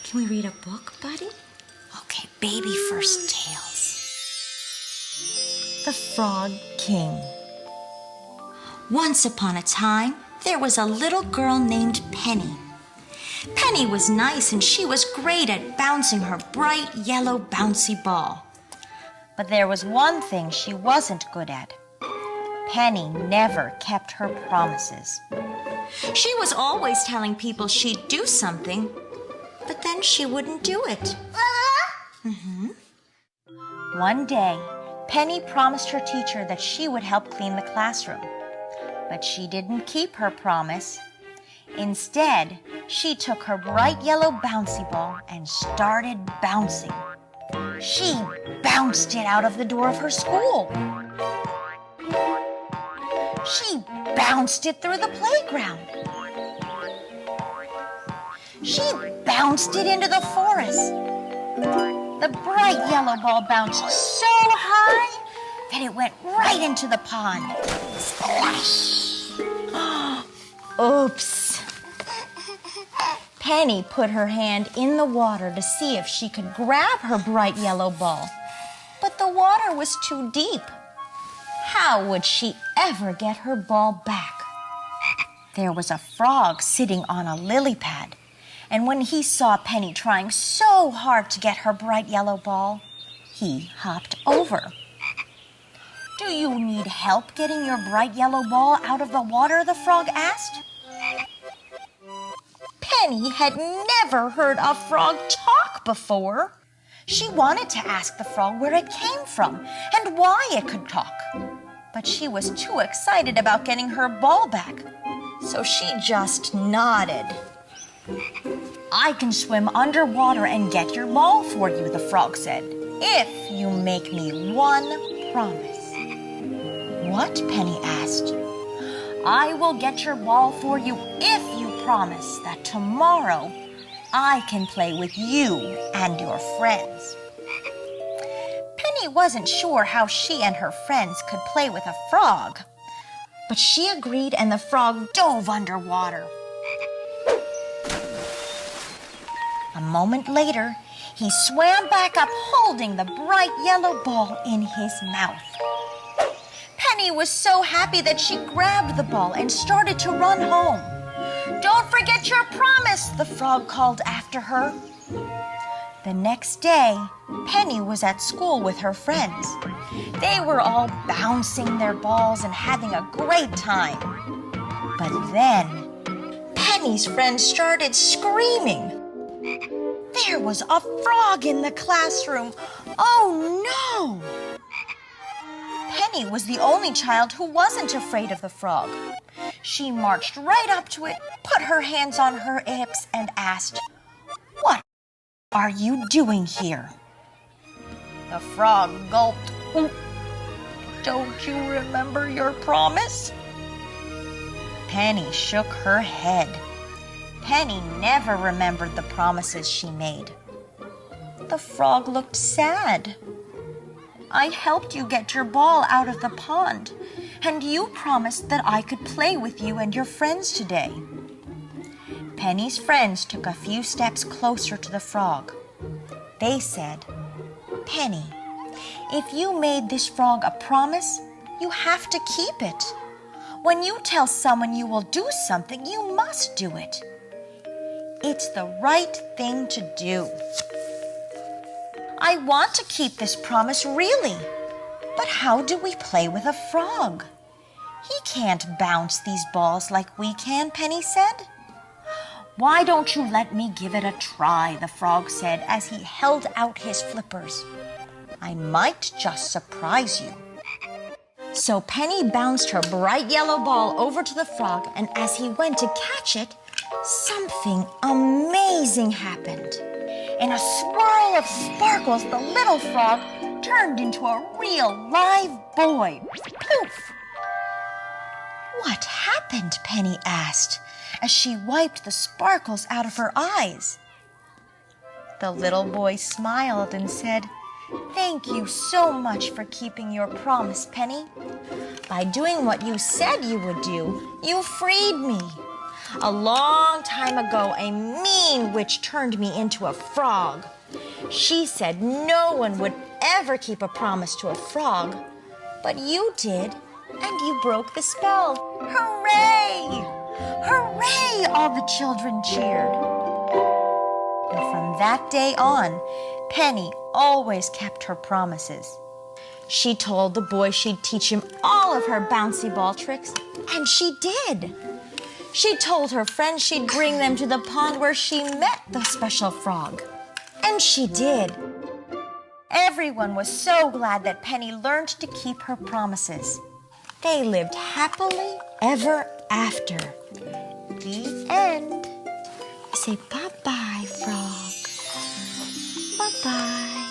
Can we read a book, buddy? Okay, BabyFirst tales. The Frog King. Once upon a time, there was a little girl named Penny. Penny was nice and she was great at bouncing her bright yellow bouncy ball. But there was one thing she wasn't good at. Penny never kept her promises. She was always telling people she'd do something, but then she wouldn't do it. One day, Penny promised her teacher that she would help clean the classroom. But she didn't keep her promise. Instead, she took her bright yellow bouncy ball and started bouncing. She bounced it out of the door of her school. She bounced it through the playground. She bounced it into the forest. The bright yellow ball bounced so high that it went right into the pond. Splash! Oops. Penny put her hand in the water to see if she could grab her bright yellow ball, but the water was too deep. How would she ever get her ball back? There was a frog sitting on a lily pad, and when he saw Penny trying so hard to get her bright yellow ball, he hopped over. "Do you need help getting your bright yellow ball out of the water?" the frog asked. Penny had never heard a frog talk before. She wanted to ask the frog where it came from and why it could talk. But she was too excited about getting her ball back, so she just nodded. "I can swim underwater and get your ball for you," the frog said, "if you make me one promise." "What?" Penny asked. "I will get your ball for you if you promise that tomorrow I can play with you and your friends." Penny wasn't sure how she and her friends could play with a frog, but she agreed and the frog dove underwater. A moment later, he swam back up holding the bright yellow ball in his mouth. Penny was so happy that she grabbed the ball and started to run home. "Don't forget your promise," the frog called after her. The next day, Penny was at school with her friends. They were all bouncing their balls and having a great time. But then, Penny's friends started screaming. There was a frog in the classroom. Oh no! Penny was the only child who wasn't afraid of the frog. She marched right up to it, put her hands on her hips, and asked, "What are you doing here?" The frog gulped. "Don't you remember your promise?" Penny shook her head. Penny never remembered the promises she made. The frog looked sad. "I helped you get your ball out of the pond, and you promised that I could play with you and your friends today." Penny's friends took a few steps closer to the frog. They said, "Penny, if you made this frog a promise, you have to keep it. When you tell someone you will do something, you must do it. It's the right thing to do." "I want to keep this promise, really. But how do we play with a frog? He can't bounce these balls like we can," Penny said. "Why don't you let me give it a try?" the frog said as he held out his flippers. "I might just surprise you." So Penny bounced her bright yellow ball over to the frog, and as he went to catch it, something amazing happened. In a swirl of sparkles, the little frog turned into a real live boy. Poof! "What happened?" Penny asked as she wiped the sparkles out of her eyes. The little boy smiled and said, "Thank you so much for keeping your promise, Penny. By doing what you said you would do, you freed me. A long time ago, a mean witch turned me into a frog. She said no one would ever keep a promise to a frog, but you did, and you broke the spell. Hooray! Hooray! All the children cheered. And from that day on, Penny always kept her promises. She told the boy she'd teach him all of her bouncy ball tricks, and she did. She told her friends she'd bring them to the pond where she met the special frog, and she did. Everyone was so glad that Penny learned to keep her promises. They lived happily ever after. The end. Say bye-bye, frog. Bye-bye.